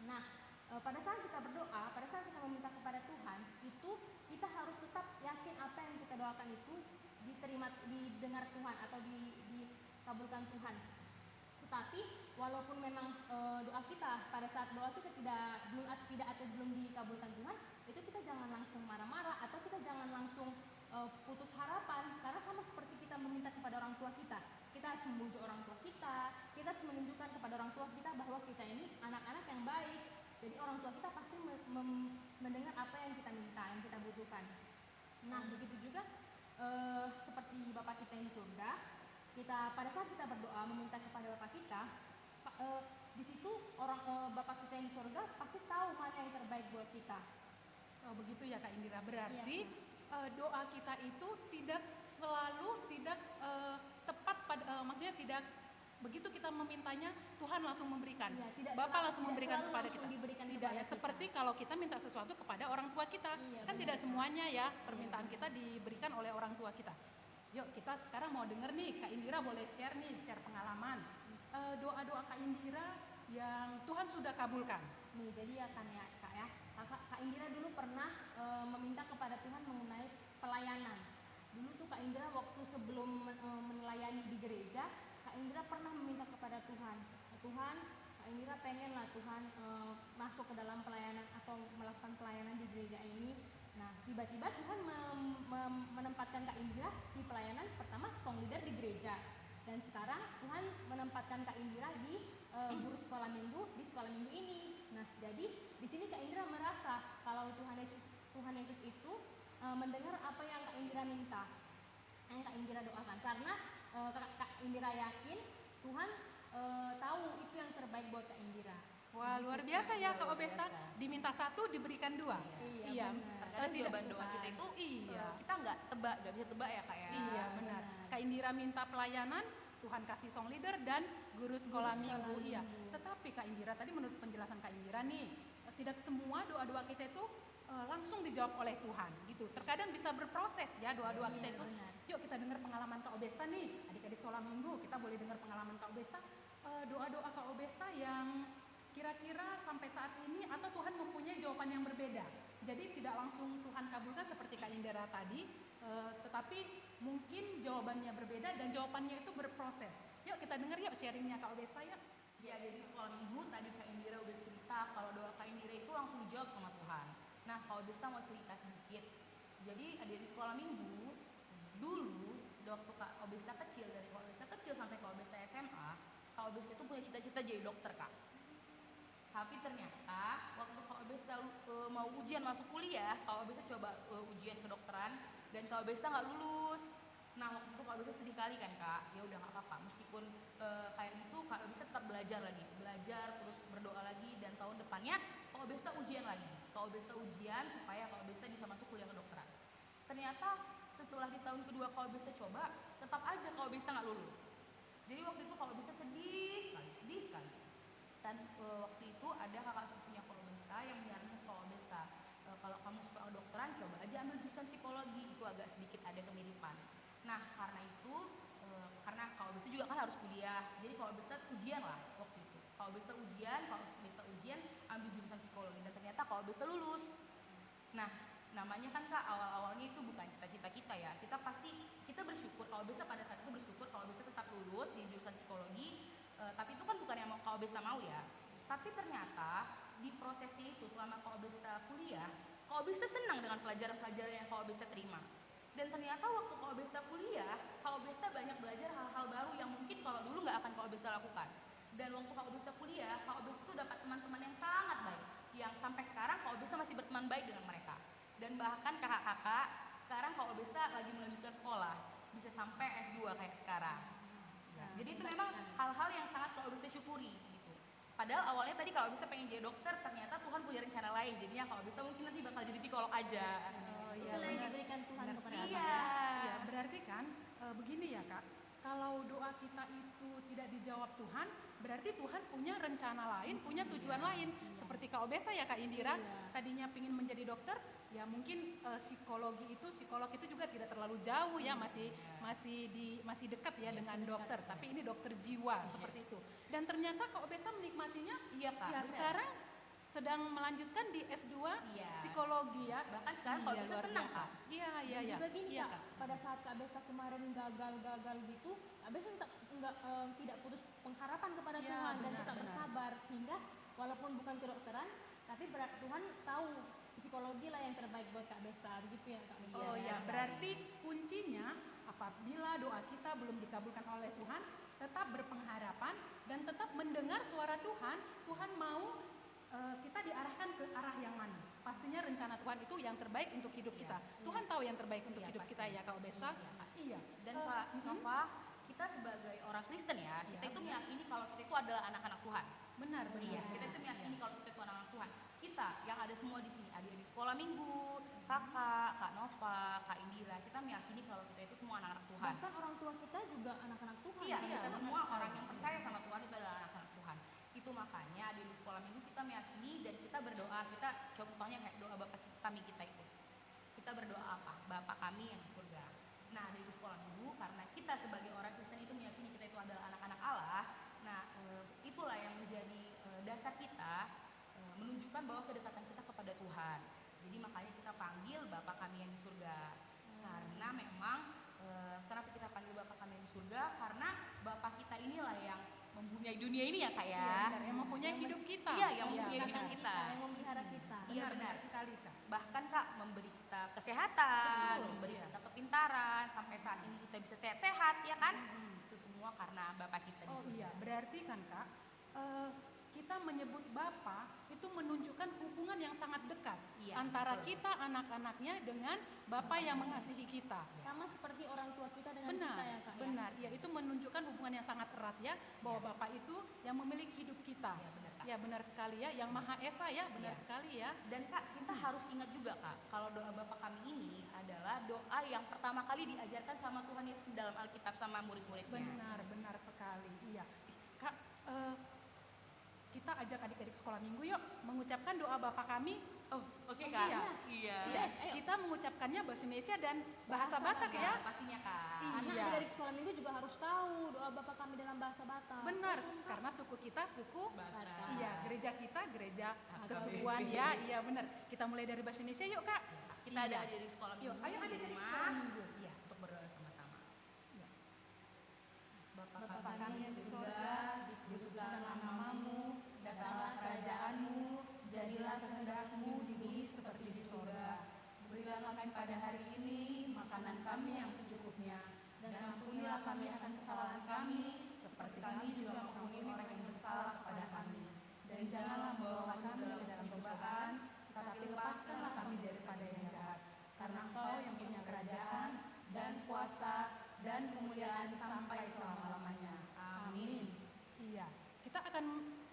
Nah pada saat kita berdoa, pada saat kita meminta kepada Tuhan, itu kita harus tetap yakin apa yang kita doakan itu didengar Tuhan atau dikabulkan Tuhan. Tetapi walaupun memang doa kita pada saat doa kita belum dikabulkan Tuhan, itu kita jangan langsung marah-marah atau kita jangan langsung putus harapan, karena sama seperti kita meminta kepada orang tua kita. Kita harus membujuk orang tua kita harus menunjukkan kepada orang tua kita bahwa kita ini anak-anak yang baik. Jadi orang tua kita pasti mendengar apa yang kita minta, yang kita butuhkan. Nah begitu juga seperti Bapak kita yang di surga, kita pada saat kita berdoa meminta kepada Bapak kita, di situ Bapak kita yang di surga pasti tahu mana yang terbaik buat kita. Oh begitu ya Kak Indira, berarti doa kita itu tidak selalu tepat pada, maksudnya tidak begitu kita memintanya Tuhan langsung memberikan. Bapak langsung memberikan kepada kita. Tidak ya, seperti kalau kita minta sesuatu kepada orang tua kita. Kan tidak semuanya ya permintaan kita diberikan oleh orang tua kita. Yuk kita sekarang mau denger nih, Kak Indira boleh share pengalaman. Doa-doa Kak Indira yang Tuhan sudah kabulkan. Nih, jadi ya kan ya Kak ya, Kak Indira dulu pernah meminta kepada Tuhan mengenai pelayanan. Dulu tuh Kak Indira waktu sebelum melayani di gereja, Kak Indira pernah meminta kepada Tuhan, Kak Indira pengen lah Tuhan masuk ke dalam pelayanan atau melakukan pelayanan di gereja ini. Nah tiba-tiba Tuhan menempatkan Kak Indira di pelayanan pertama song leader di gereja. Dan sekarang Tuhan menempatkan Kak Indira di guru sekolah minggu di sekolah minggu ini. Nah jadi di sini Kak Indira merasa kalau Tuhan Yesus itu mendengar apa yang Kak Indira minta, yang Kak Indira doakan, karena Kak Indira yakin Tuhan tahu itu yang terbaik buat Kak Indira. Wah luar biasa ya Kak Obesta, diminta satu diberikan dua. Iya. Terkadang jawaban doa kita itu kita nggak bisa tebak ya Kak ya. Iya benar. Kak Indira minta pelayanan, Tuhan kasih song leader dan guru sekolah minggu. Iya. Tetapi Kak Indira tadi menurut penjelasan Kak Indira nih, tidak semua doa-doa kita itu langsung dijawab oleh Tuhan gitu. Terkadang bisa berproses ya doa-doa kita itu. Yuk kita dengar pengalaman Kak Obesta nih, adik-adik sekolah minggu kita boleh dengar pengalaman Kak Obesta, doa-doa Kak Obesta yang kira-kira sampai saat ini atau Tuhan mempunyai jawaban yang berbeda. Jadi tidak langsung Tuhan kabulkan seperti Kak Indira tadi, tetapi mungkin jawabannya berbeda dan jawabannya itu berproses. Yuk kita dengar yuk sharingnya Kak Obesta ya. Ya, jadi sekolah minggu tadi Kak Indira udah cerita kalau doa Kak Indira itu langsung dijawab sama Tuhan. Nah, Kak Obesta mau cerita sedikit. Jadi di sekolah minggu dulu waktu Kak Obesta kecil, dari Kak Obesta kecil sampai Kak Obesta SMA, Kak Obesta itu punya cita-cita jadi dokter Kak. Tapi ternyata waktu Kak Obesta mau ujian masuk kuliah, Kak Obesta coba ujian kedokteran dan Kak Obesta nggak lulus. Nah waktu itu Kak Obesta sedih kali kan Kak, ya udah nggak apa-apa. Meskipun kayak gitu Kak Obesta tetap belajar lagi, belajar terus berdoa lagi dan tahun depannya Kak Obesta ujian lagi. Kak Obesta ujian supaya Kak Obesta bisa masuk kuliah kedokteran. Ternyata setelah di tahun kedua Kak Obesta coba, tetap aja Kak Obesta nggak lulus. Jadi waktu itu Kak Obesta sedih sekali. Dan waktu itu ada kakak sepupunya Kak Obesta yang menyarankan Kak Obesta, kalau kamu suka kedokteran coba aja ambil jurusan psikologi, itu agak sedikit ada kemiripan. Nah karena itu, karena Kak Obesta juga kan harus kuliah, jadi Kak Obesta ujian lah waktu itu. Kak Obesta ujian ambil jurusan psikologi dan ternyata Kak Obesta lulus. Nah namanya kan Kak awal-awalnya itu bukan cita-cita kita ya, kita bersyukur, Kak Obesta pada saat itu bersyukur Kak Obesta tetap lulus di jurusan psikologi. Tapi itu kan bukan yang Kak Obesta mau ya. Tapi ternyata di prosesnya itu selama Kak Obesta kuliah, Kak Obesta senang dengan pelajaran-pelajaran yang Kak Obesta terima. Dan ternyata waktu Kak Obesta kuliah, Kak Obesta banyak belajar hal-hal baru yang mungkin kalau dulu nggak akan Kak Obesta lakukan. Dan waktu Kak Obesta kuliah, Kak Obesta tuh dapat teman-teman yang sangat baik, yang sampai sekarang Kak Obesta masih berteman baik dengan mereka. Dan bahkan kakak-kakak sekarang Kak Obesta lagi melanjutkan sekolah, bisa sampai S2 kayak sekarang. Jadi itu memang hal-hal yang sangat Kak Obesta syukuri gitu. Padahal awalnya tadi Kak Obesta pengen jadi dokter, ternyata Tuhan punya rencana lain. Jadinya Kak Obesta mungkin nanti bakal jadi psikolog aja. Itulah yang diberikan Tuhan kepada kita. Iya, berarti kan begini ya Kak. Kalau doa kita itu tidak dijawab Tuhan, berarti Tuhan punya rencana lain, punya tujuan lain. Seperti Kak Obesta ya Kak Indira, tadinya ingin menjadi dokter, ya mungkin psikolog itu juga tidak terlalu jauh ya, masih dekat ya dengan dokter, tapi ini dokter jiwa seperti itu. Dan ternyata Kak Obesta menikmatinya, Iya Kak. ya sekarang sedang melanjutkan di S2 psikologi ya. Bahkan sekarang Kak Obesta senang Kak. Iya. Juga gini Iya, Kak, pada saat Kak Besta kemarin gagal gitu, Kak Besta tidak putus pengharapan kepada Ya, Tuhan dan benar, tetap benar. bersabar, sehingga walaupun bukan kedokteran, tapi Tuhan tahu psikologi lah yang terbaik buat Kak Besta, begitu ya Kak Besta. Oh ya, berarti kuncinya apabila doa kita belum dikabulkan oleh Tuhan, tetap berpengharapan dan tetap mendengar suara Tuhan. Tuhan mau kita diarahkan ke arah yang mana. Pastinya rencana Tuhan itu yang terbaik untuk hidup kita. Tuhan tahu yang terbaik untuk hidup kita ya Kak Obesta. Iya. Dan Kak Nova, kita sebagai orang Kristen ya, kita itu meyakini kalau kita itu adalah anak-anak Tuhan. Benar. Iya, kita itu meyakini kalau kita itu anak-anak Tuhan. Kita yang ada semua di sini, adik-adik sekolah minggu, kakak, Kak Nova, Kak Indira, kita meyakini kalau kita itu semua anak-anak Tuhan. Bahkan orang tua kita juga anak-anak Tuhan. Iya, Kan? kita semua orang yang percaya sama Tuhan itu adalah anak-anak Tuhan. Itu makanya di sekolah minggu kita meyakini dan kita berdoa, kita contohnya kayak doa Bapa kami kita itu. Kita berdoa apa? Bapa kami yang di surga. Nah, di sekolah minggu karena kita sebagai orang Kristen itu meyakini kita itu adalah anak-anak Allah. Nah, itulah yang menjadi dasar kita menunjukkan bahwa kedekatan kita kepada Tuhan. Jadi makanya kita panggil Bapa kami yang di surga. Karena memang kenapa kita panggil Bapa kami yang di surga? Karena Bapa kita inilah yang mempunyai dunia ini ya Kak ya. Iya, benar, yang mempunyai hidup kita. Iya, yang mempunyai hidup kita. Yang memelihara kita. Iya benar sekali Kak. Bahkan Kak memberi kita kesehatan, Betul, memberi iya. kita kepintaran, sampai saat ini kita bisa sehat-sehat ya kan? Itu semua karena Bapak kita di Oh surga. iya, berarti kan Kak, kita menyebut Bapa itu menunjukkan hubungan yang sangat dekat Iya, antara betul. kita anak-anaknya dengan Bapa yang mengasihi kita. Sama seperti orang tua kita dengan Benar, kita ya Kak. benar. Ya, itu menunjukkan hubungan yang sangat erat ya, bahwa Bapa itu yang memiliki hidup kita. Iya, benar, Kak. Ya benar sekali ya, yang Maha Esa ya, benar Iya. sekali ya. Dan Kak, kita harus ingat juga Kak, kalau doa Bapa Kami ini adalah doa yang pertama kali diajarkan sama Tuhan Yesus dalam Alkitab sama murid-muridnya. Benar sekali. Iya. Kak, kita ajak adik-adik sekolah minggu yuk mengucapkan doa Bapa Kami. Oh, oke Kak. Iya. Iya. Iya, kita mengucapkannya bahasa Indonesia dan bahasa Batak Iya, ya. pastinya Kak. Karena Iya. adik-adik sekolah minggu juga harus tahu doa Bapa kami dalam bahasa Batak. Benar, karena suku kita suku Batak. Iya, gereja kita gereja Batak. kesukuan ya. Iya benar. Kita mulai dari bahasa Indonesia yuk Kak. Kita ada Iya. adik-adik sekolah Yuk, minggu ayo di adik-adik rumah sekolah minggu. Iya. untuk berdoa sama-sama. Bapa Bapa kami kami yang di di surga, dikuduskanlah namamu, datanglah kerajaanmu, jadilah kehendakmu di bumi seperti di surga. Berilah kami pada hari ini makanan kami yang secukupnya, dan ampunilah kami akan kesalahan kami, seperti kami juga mengampuni orang yang bersalah kepada kami. Dan janganlah membawa kami ke dalam cobaan, tetapi lepaskanlah kami daripada yang jahat. Karena Engkau yang punya kerajaan, dan kuasa, dan kemuliaan sampai selama-lamanya. Amin. Iya, kita akan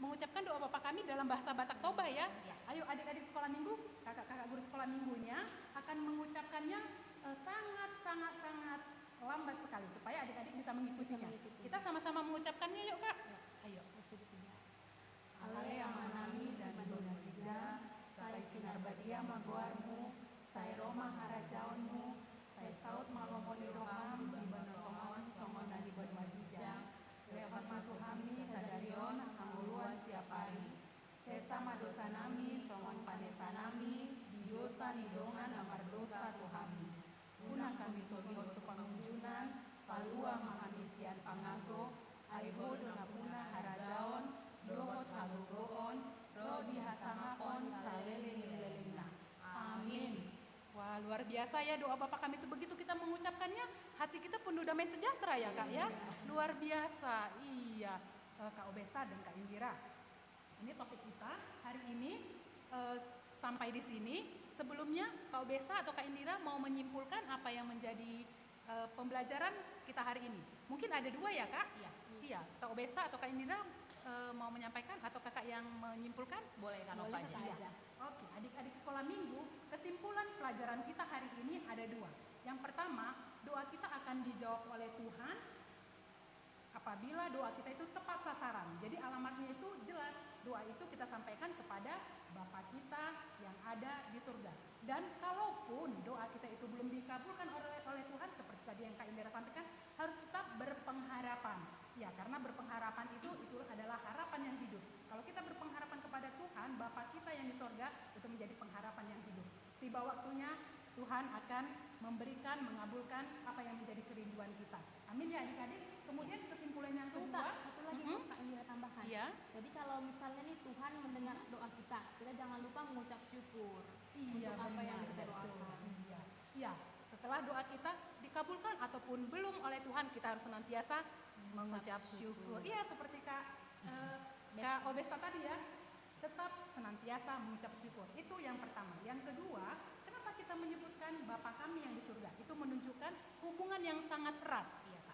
mengucapkan doa Bapa kami dalam bahasa Batak Toba ya. Iya. Ayo adik-adik sekolah minggu, kakak-kakak guru sekolah minggunya akan mengucapkannya sangat lambat sekali supaya adik-adik bisa mengikutinya. Kita sama-sama mengucapkannya yuk Kak. Ayo. Ale yang manami dan dona hija, saya kinar badia magoarmu, saya Roma harajaonmu, saya saut malomoni roham di banotongon songon dan di badmadija, lepat matu hami sadarion anguluan siapari, saya sama dosa nami songon panesa nami, di dosa nidongan amar dosa tuhami. Guna kami tobiho tu pangunjunan, palua mahamisian pangago, aiho dona puna harajaon, dohot hagogoon, rodi hasangakon saleleng-lelengna. Amin. Wah, luar biasa ya doa Bapak kami itu, begitu kita mengucapkannya hati kita penuh damai sejahtera ya Kak ya. Luar biasa. Iya. Kak Obesta dan Kak Indira. Ini topik kita hari ini sampai di sini. Sebelumnya Kak Obesta atau Kak Indira mau menyimpulkan apa yang menjadi pembelajaran kita hari ini. Mungkin ada dua ya Kak? Iya. Iya, Kak Obesta atau Kak Indira mau menyampaikan atau kakak yang menyimpulkan? Boleh Kak Nova aja. Iya. Oke, adik-adik sekolah minggu, kesimpulan pelajaran kita hari ini ada dua. Yang pertama, doa kita akan dijawab oleh Tuhan apabila doa kita itu tepat sasaran. Jadi alamatnya itu jelas. Doa itu kita sampaikan kepada Bapa kita yang ada di surga. Dan kalaupun doa kita itu belum dikabulkan oleh Tuhan, seperti tadi yang Kak Indira sampaikan, harus tetap berpengharapan. Ya, karena berpengharapan itu adalah harapan yang hidup. Kalau kita berpengharapan kepada Tuhan, Bapa kita yang di surga, itu menjadi pengharapan yang hidup. Tiba waktunya Tuhan akan memberikan, mengabulkan apa yang menjadi kerinduan kita. Amin ya adik-adik. Kemudian kesimpulan yang Tuh, kedua, Kak, satu lagi tuh, Kak Indira tambahkan. iya. Jadi kalau misalnya nih Tuhan mendengar doa kita jangan lupa mengucap syukur Iya, untuk apa yang benar, kita betul. doakan. Iya. Iya, setelah doa kita dikabulkan ataupun belum oleh Tuhan, kita harus senantiasa mengucap syukur. Iya, seperti Kak Obesta tadi ya, tetap senantiasa mengucap syukur. Itu yang pertama. Yang kedua, kenapa kita menyebutkan Bapa kami yang di surga? Itu menunjukkan hubungan yang sangat erat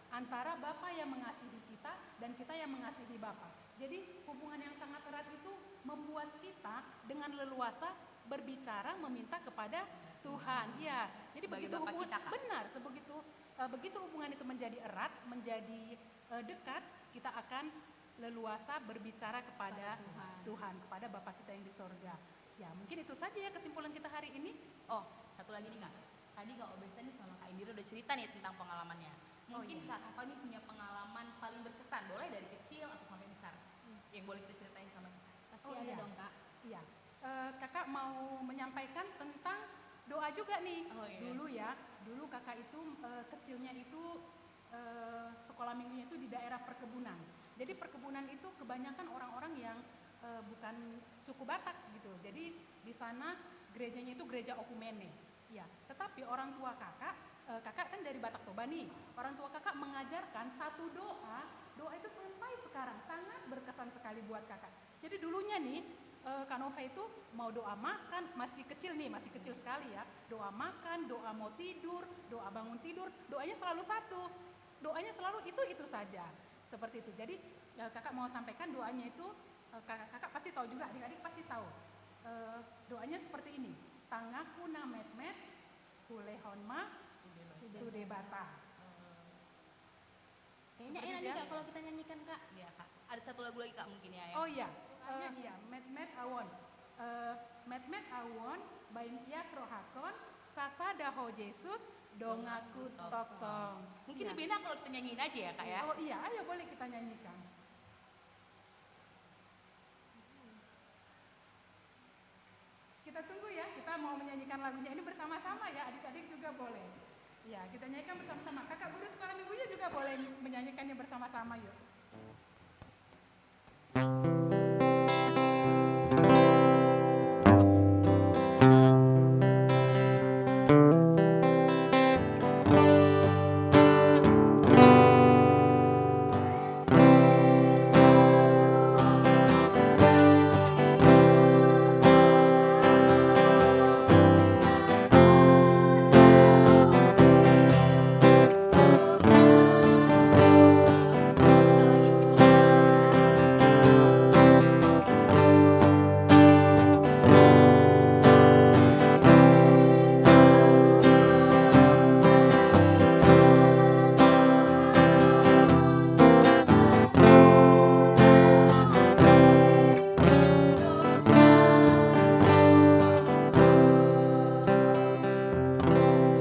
antara Bapa yang mengasihi kita dan kita yang mengasihi Bapa. Jadi hubungan yang sangat erat itu membuat kita dengan leluasa berbicara meminta kepada Tuhan. Ya, jadi Sebagai begitu Bapa hubungan kita, Kak. benar, begitu hubungan itu menjadi erat, menjadi dekat, kita akan leluasa berbicara kepada Tuhan, kepada Bapa kita yang di sorga. Ya, mungkin itu saja ya kesimpulan kita hari ini. Oh, satu lagi nih Kak. Tadi Kak Obesta nih sama Kak Indira udah cerita nih tentang pengalamannya. Mungkin iya. Kak Nova nih punya pengalaman paling berkesan, boleh dari kecil atau sampai besar. Yang boleh kita ceritain sama kita. Pasti Oh, ada iya. dong, Kak. Iya, kakak mau menyampaikan tentang doa juga nih. Oh, iya. Dulu kakak itu kecilnya itu sekolah minggunya itu di daerah perkebunan. Jadi perkebunan itu kebanyakan orang-orang yang bukan suku Batak gitu. Jadi di sana gerejanya itu gereja okumene. Ya, tetapi orang tua kakak kan dari Batak Toba nih. Orang tua kakak mengajarkan satu doa itu sampai sekarang sangat berkesan sekali buat kakak. Jadi dulunya nih Kak Nova itu mau doa makan, masih kecil sekali ya. Doa makan, doa mau tidur, doa bangun tidur, doanya selalu satu. Doanya selalu itu saja. Seperti itu. Jadi kakak mau sampaikan doanya itu Kakak pasti tahu juga, adik-adik pasti tahu. Doanya seperti ini. Tangakuna met-met, kulehonma, tude bata. Kayaknya Seperti enak nih dia. Kak kalau kita nyanyikan Kak. Iya kak. Ada satu lagu lagi kak mungkin ya. Oh iya, iya, met-met awon. Met-met awon, bain tias rohakon, sasada ho Yesus, dongaku totong. Mungkin Iya. lebih enak kalau kita nyanyiin aja ya kak ya. Oh iya, ayo boleh kita nyanyikan. Kita tunggu ya, kita mau menyanyikan lagunya ini bersama-sama ya, adik-adik juga boleh. Ya, kita nyanyikan bersama-sama. Kakak guru sekolah minggunya juga boleh menyanyikannya bersama-sama yuk.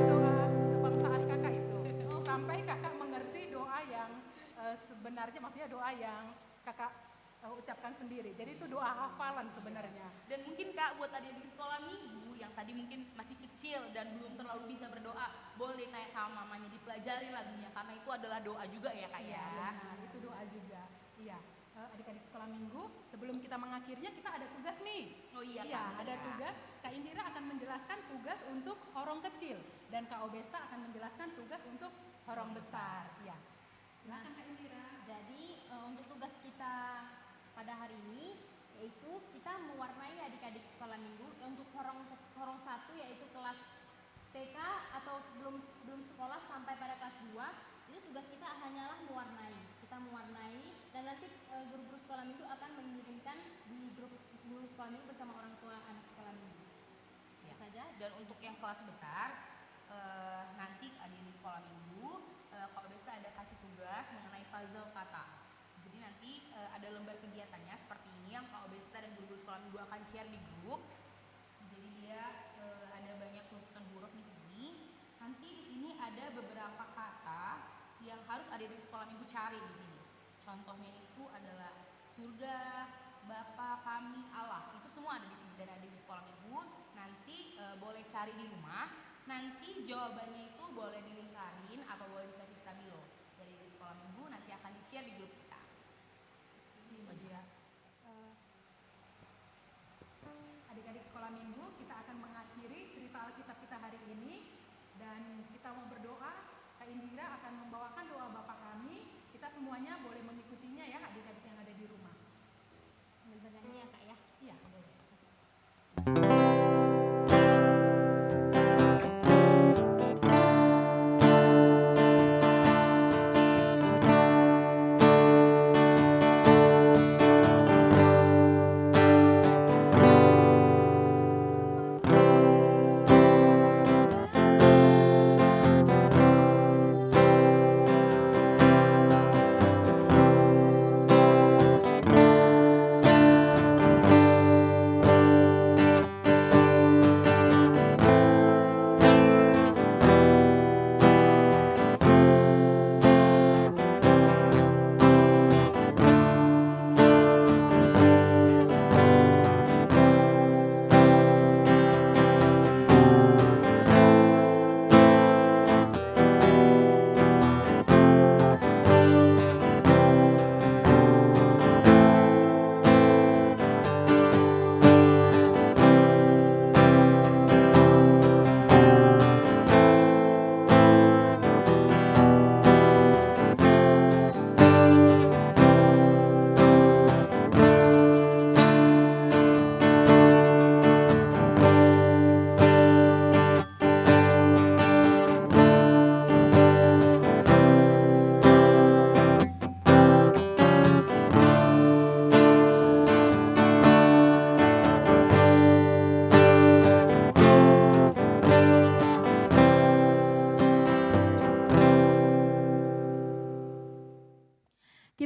Doa kebangsaan kakak itu. Sampai kakak mengerti doa yang sebenarnya, maksudnya doa yang kakak ucapkan sendiri. Jadi itu doa hafalan sebenarnya. Dan mungkin kak buat adik-adik sekolah minggu yang tadi mungkin masih kecil dan belum terlalu bisa berdoa, boleh tanya sama mamanya, dipelajari lagunya karena itu adalah doa juga ya kak Iya, ya. benar, itu doa juga. Iya, adik-adik sekolah minggu, sebelum kita mengakhirinya kita ada tugas nih. Oh iya Iya, kak. ada ya. tugas. Kak Indira akan menjelaskan tugas untuk horong kecil dan Kak Obesta akan menjelaskan tugas untuk horong besar. Iya. Silakan Kak Indira. Jadi untuk tugas kita pada hari ini yaitu kita mewarnai adik-adik sekolah minggu untuk horong 1 yaitu kelas TK atau belum sekolah sampai pada kelas 2. Ini tugas kita hanyalah mewarnai. Kita mewarnai dan nanti guru-guru sekolah minggu akan mengirimkan di grup guru sekolah minggu bersama orang tua anak sekolah minggu. Ya. Itu saja. Dan untuk yang kelas besar, nanti adik-adik sekolah minggu, kalau biasa ada kasih tugas mengenai puzzle kata. Jadi nanti ada lembar kegiatannya seperti ini yang Kak Obesta dan guru-guru sekolah minggu akan share di grup. Jadi dia ada banyak runutan huruf di sini. Nanti di sini ada beberapa kata yang harus adik-adik sekolah minggu cari di sini. Contohnya itu adalah surga, Bapa, kami, Allah. Itu semua ada di sini dan ada di sekolah minggu. Nanti boleh cari di rumah. Nanti jawabannya itu boleh dilingkarin atau boleh dikasih stabilo. Dari sekolah minggu nanti akan di-share di grup kita. Itu aja ya. Adik-adik sekolah minggu, kita akan mengakhiri cerita Alkitab kita hari ini dan kita mau berdoa. Kak Indira akan membawakan doa Bapa kami. Kita semuanya boleh mengikutinya ya, adik-adik yang ada di rumah. Sambil bernyanyi ya Kak ya. Iya, boleh.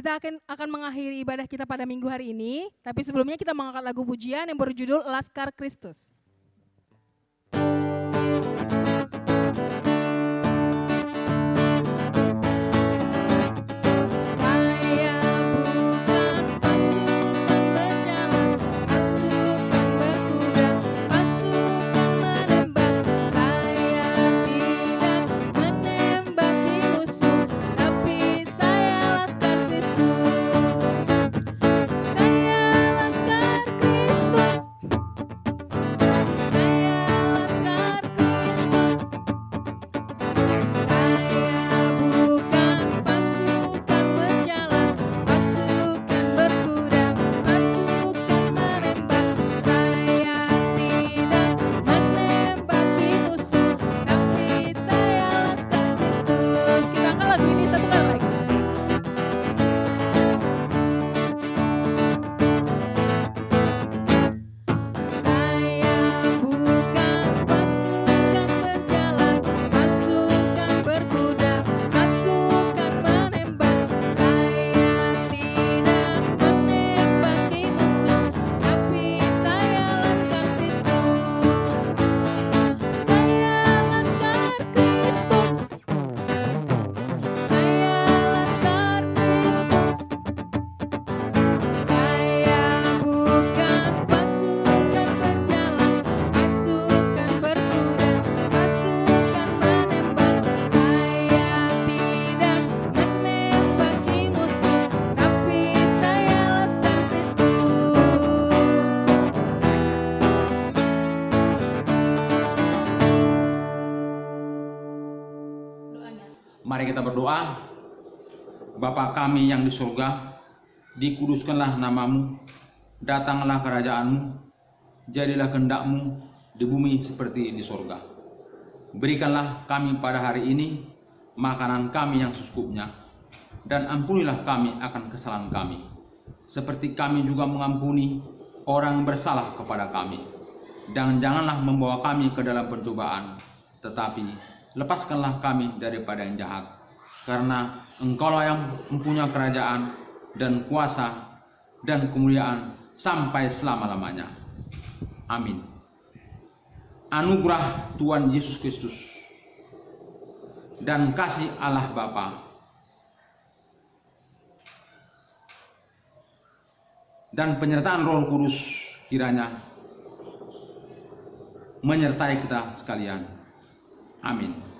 Kita akan mengakhiri ibadah kita pada minggu hari ini, tapi sebelumnya kita mengangkat lagu pujian yang berjudul Laskar Kristus. Mari kita berdoa. Bapa kami yang di surga, dikuduskanlah namamu, datanglah kerajaanmu, jadilah kehendak-mu di bumi seperti di surga. Berikanlah kami pada hari ini makanan kami yang secukupnya, dan ampunilah kami akan kesalahan kami, seperti kami juga mengampuni orang yang bersalah kepada kami. Dan janganlah membawa kami ke dalam pencobaan, tetapi lepaskanlah kami daripada yang jahat, karena Engkaulah yang mempunyai kerajaan dan kuasa dan kemuliaan sampai selama-lamanya. Amin. Anugerah Tuhan Yesus Kristus dan kasih Allah Bapa dan penyertaan Roh Kudus kiranya menyertai kita sekalian. Amin.